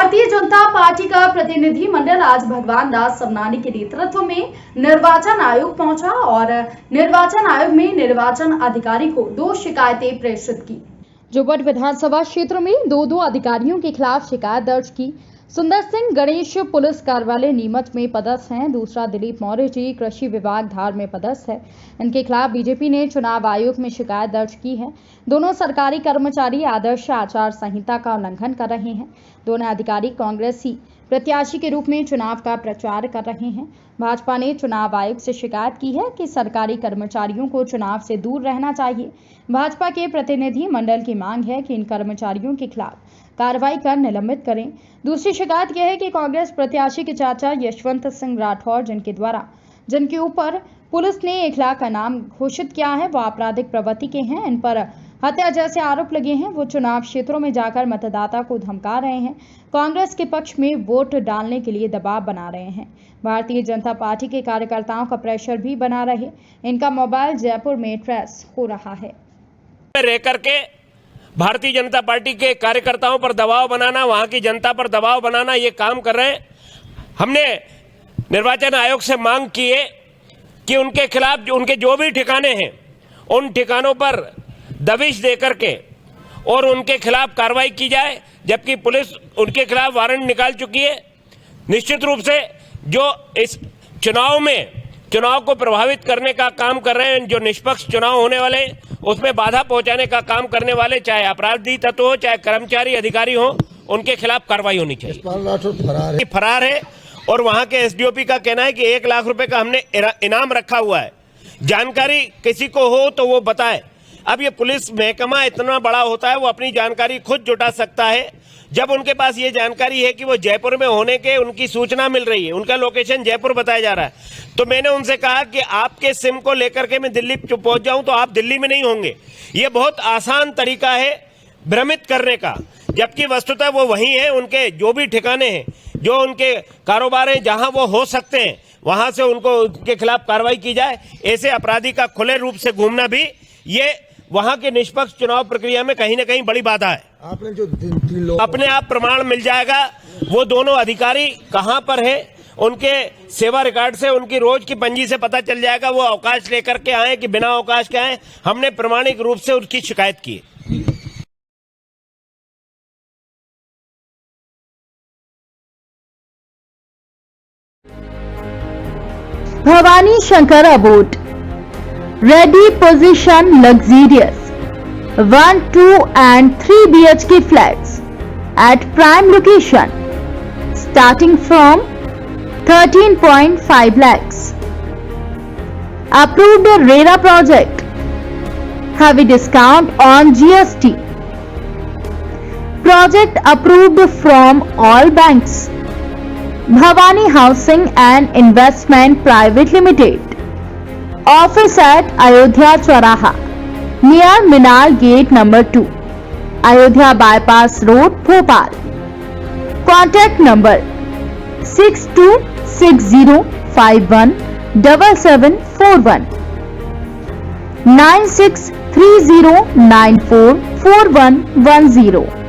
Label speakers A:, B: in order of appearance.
A: Bharatiya Janata party का प्रतिनिधि मंडल आज भगवान दास सबनानी के नेतृत्व में निर्वाचन आयोग पहुंचा और निर्वाचन आयोग में निर्वाचन अधिकारी को 2 शिकायतें प्रेषित की। जोबट विधानसभा क्षेत्र में 2 अधिकारियों के खिलाफ शिकायत दर्ज की। सुंदर सिंह गणेश पुलिस कार्यालय नीमच में पदस्थ हैं, दूसरा दिलीप मौर्य जी कृषि विभाग धार में पदस्थ है। इनके खिलाफ बीजेपी ने चुनाव आयोग में शिकायत दर्ज की है। दोनों सरकारी कर्मचारी आदर्श आचार संहिता का उल्लंघन कर रहे हैं। दोनों अधिकारी कांग्रेसी प्रत्याशी के रूप में चुनाव का प्रचार कर रहे हैं। भाजपा ने चुनाव आयोग से शिकायत की है कि सरकारी कर्मचारियों को चुनाव से दूर रहना चाहिए। भाजपा के प्रतिनिधि मंडल की मांग है कि इन कर्मचारियों के खिलाफ कार्रवाई कर निलंबित करें। दूसरी शिकायत यह है कि कांग्रेस प्रत्याशी के चाचा यशवंत सिंह राठौर जिनके ऊपर पुलिस ने 1 लाख इनाम घोषित किया है, वो आपराधिक प्रवृत्ति के हैं। इन पर हत्या जैसे आरोप लगे हैं। वो चुनाव क्षेत्रों में जाकर मतदाता को धमका रहे हैं, कांग्रेस के पक्ष में वोट डालने के लिए दबाव बना रहे हैं। भारतीय जनता पार्टी के कार्यकर्ताओं का प्रेशर भी बना रहे। इनका मोबाइल जयपुर में ट्रेस हो रहा है।
B: रह करके भारतीय जनता पार्टी के कार्यकर्ताओं पर दबाव बनाना, वहां की जनता पर दबाव बनाना, ये काम कर रहे हैं। हमने निर्वाचन आयोग से मांग की है कि उनके खिलाफ उनके जो भी ठिकाने हैं उन ठिकानों पर दबिश दे करके और उनके खिलाफ कार्रवाई की जाए, जबकि पुलिस उनके खिलाफ वारंट निकाल चुकी है। निश्चित रूप से जो इस चुनाव को प्रभावित करने का काम कर रहे हैं, जो निष्पक्ष चुनाव होने वाले हैं उसमें बाधा पहुंचाने का काम करने वाले, चाहे अपराधी तत्व हो चाहे कर्मचारी अधिकारी हो, उनके खिलाफ कार्रवाई होनी चाहिए। फरार है और वहां के एसडीओपी का कहना है कि 1 लाख रुपए का हमने इनाम रखा हुआ है। जानकारी किसी को हो तो वो बताए। अब ये पुलिस महकमा इतना बड़ा होता है, वो अपनी जानकारी खुद जुटा सकता है। जब उनके पास ये जानकारी है कि वो जयपुर में होने के उनकी सूचना मिल रही है, उनका लोकेशन जयपुर बताया जा रहा है, तो मैंने उनसे कहा कि आपके सिम को लेकर के मैं दिल्ली पहुंच जाऊं तो आप दिल्ली में नहीं होंगे। ये बहुत आसान तरीका है भ्रमित करने का, जबकि वस्तुतः वो वहीं है। उनके जो भी ठिकाने हैं, जो उनके कारोबार हैं, जहां वो हो सकते हैं वहां से उनके खिलाफ कार्रवाई की जाए। ऐसे अपराधी का खुले रूप से घूमना भी ये वहां के निष्पक्ष चुनाव प्रक्रिया में कहीं ना कहीं बड़ी बाधा है।
C: आपने जो 3 लोग
B: अपने आप प्रमाण मिल जाएगा वो दोनों अधिकारी कहां पर है, उनके सेवा रिकॉर्ड से, उनकी रोज की पंजी से पता चल जाएगा वो अवकाश लेकर के आए कि बिना अवकाश के आए। हमने प्रमाणिक रूप से उसकी शिकायत की।
A: Bhavani Shankar abode ready position luxurious 1, 2 and 3 BHK flats at prime location starting from 13.5 lakhs. Approved RERA project. Heavy discount on GST. Project approved from all banks. Bhavani Housing and Investment Private Limited. Office at Ayodhya Chowraha near Minar Gate number 2, Ayodhya Bypass Road, Bhopal. Contact number 6260517741 9630944110.